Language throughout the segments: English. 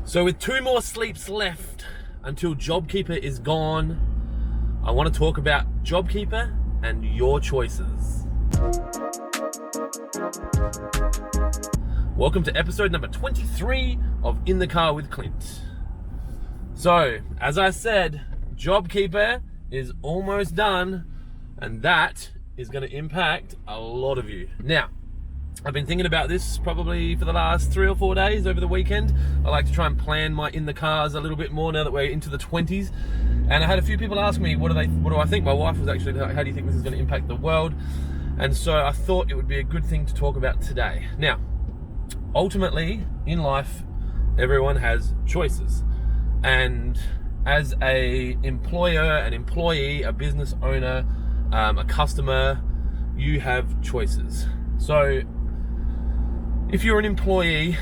So with 2 more sleeps left until Jobkeeper is gone, I want to talk about Jobkeeper and your choices. Welcome to episode number 23 of In the Car with Clint. So, as I said, Jobkeeper is almost done, and that is going to impact a lot of you. Now, I've been thinking about this probably for the last 3 or 4 days over the weekend. I like to try and plan my in the cars a little bit more now that we're into the 20s. And I had a few people ask me, what do I think? My wife was actually like, how do you think this is going to impact the world? And so I thought it would be a good thing to talk about today. Now, ultimately, in life, everyone has choices. And as an employer, an employee, a business owner, a customer, you have choices. So if you're an employee,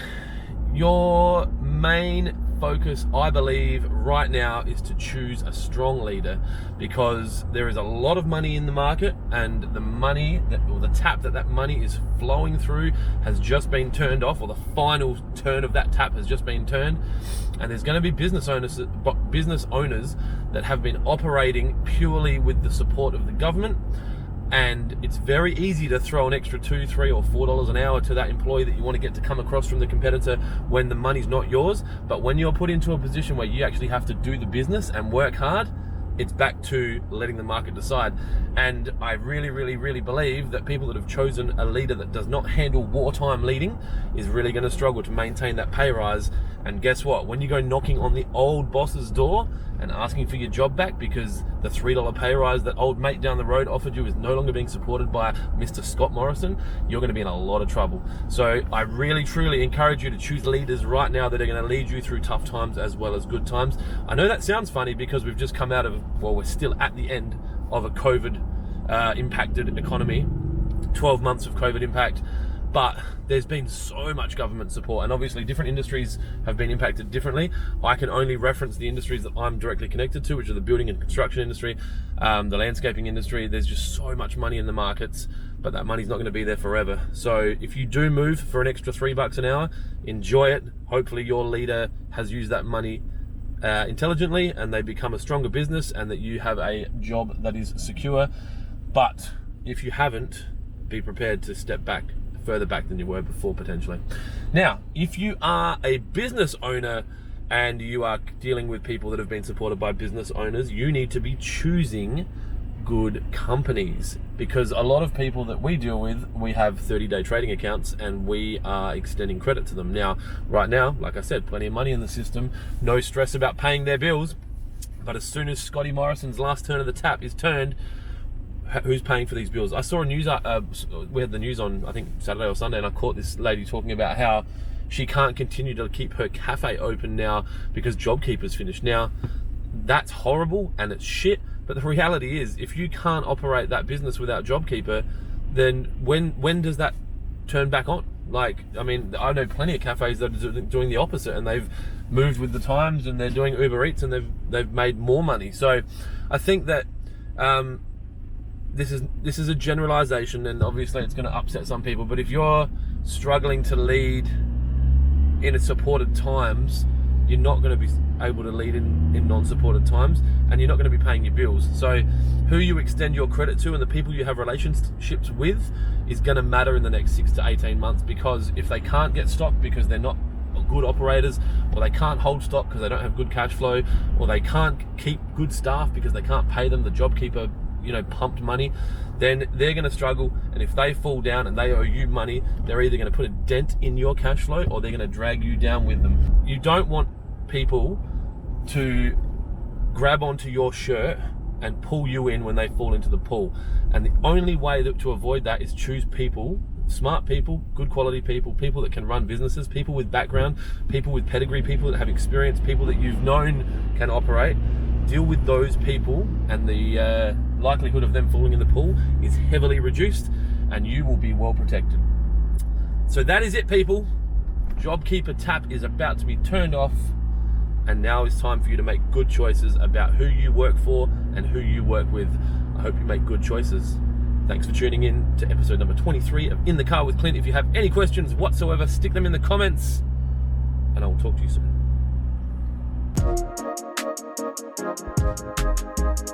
your main focus, I believe, right now is to choose a strong leader, because there is a lot of money in the market, and the money, or the tap that money is flowing through has just been turned off, or the final turn of that tap has just been turned, and there's going to be business owners that have been operating purely with the support of the government. And it's very easy to throw an extra $2, $3 or $4 an hour to that employee that you want to get to come across from the competitor when the money's not yours. But when you're put into a position where you actually have to do the business and work hard, it's back to letting the market decide. And I really, really, really believe that people that have chosen a leader that does not handle wartime leading is really going to struggle to maintain that pay rise. And guess what? When you go knocking on the old boss's door and asking for your job back because the $3 pay rise that old mate down the road offered you is no longer being supported by Mr. Scott Morrison, you're going to be in a lot of trouble. So I really, truly encourage you to choose leaders right now that are going to lead you through tough times as well as good times. I know that sounds funny because we've just come out of, well, we're still at the end of a COVID impacted economy, 12 months of COVID impact. But there's been so much government support, and obviously different industries have been impacted differently. I can only reference the industries that I'm directly connected to, which are the building and construction industry, the landscaping industry. There's just so much money in the markets, but that money's not going to be there forever. So if you do move for an extra $3 an hour, enjoy it. Hopefully your leader has used that money intelligently, and they become a stronger business, and that you have a job that is secure. But if you haven't, be prepared to step back, further back than you were before, potentially. Now, if you are a business owner and you are dealing with people that have been supported by business owners, you need to be choosing good companies, because a lot of people that we deal with, we have 30-day trading accounts and we are extending credit to them. Now, right now, like I said, plenty of money in the system, no stress about paying their bills, but as soon as Scotty Morrison's last turn of the tap is turned, who's paying for these bills? I saw a news, we had the news on, I think, Saturday or Sunday, and I caught this lady talking about how she can't continue to keep her cafe open now because Jobkeeper's finished. Now, that's horrible and it's shit, but the reality is, if you can't operate that business without Jobkeeper, then when does that turn back on? Like, I mean, I know plenty of cafes that are doing the opposite, and they've moved with the times, and they're doing Uber Eats, and they've made more money. So I think that this is a generalization, and obviously it's going to upset some people, but if you're struggling to lead in supported times, you're not going to be able to lead in non-supported times, and you're not going to be paying your bills. So who you extend your credit to and the people you have relationships with is going to matter in the next 6 to 18 months, because if they can't get stock because they're not good operators, or they can't hold stock because they don't have good cash flow, or they can't keep good staff because they can't pay them the Jobkeeper pumped money, then they're going to struggle. And if they fall down and they owe you money, they're either going to put a dent in your cash flow, or they're going to drag you down with them. You don't want people to grab onto your shirt and pull you in when they fall into the pool. And the only way to avoid that is choose people, smart people, good quality people, people that can run businesses, people with background, people with pedigree, people that have experience, people that you've known can operate. Deal with those people, and the likelihood of them falling in the pool is heavily reduced, and you will be well protected. So that is it, people. Jobkeeper tap is about to be turned off, and now it's time for you to make good choices about who you work for and who you work with. I hope you make good choices. Thanks for tuning in to episode number 23 of In the Car with Clint. If you have any questions whatsoever, stick them in the comments, and I will talk to you soon.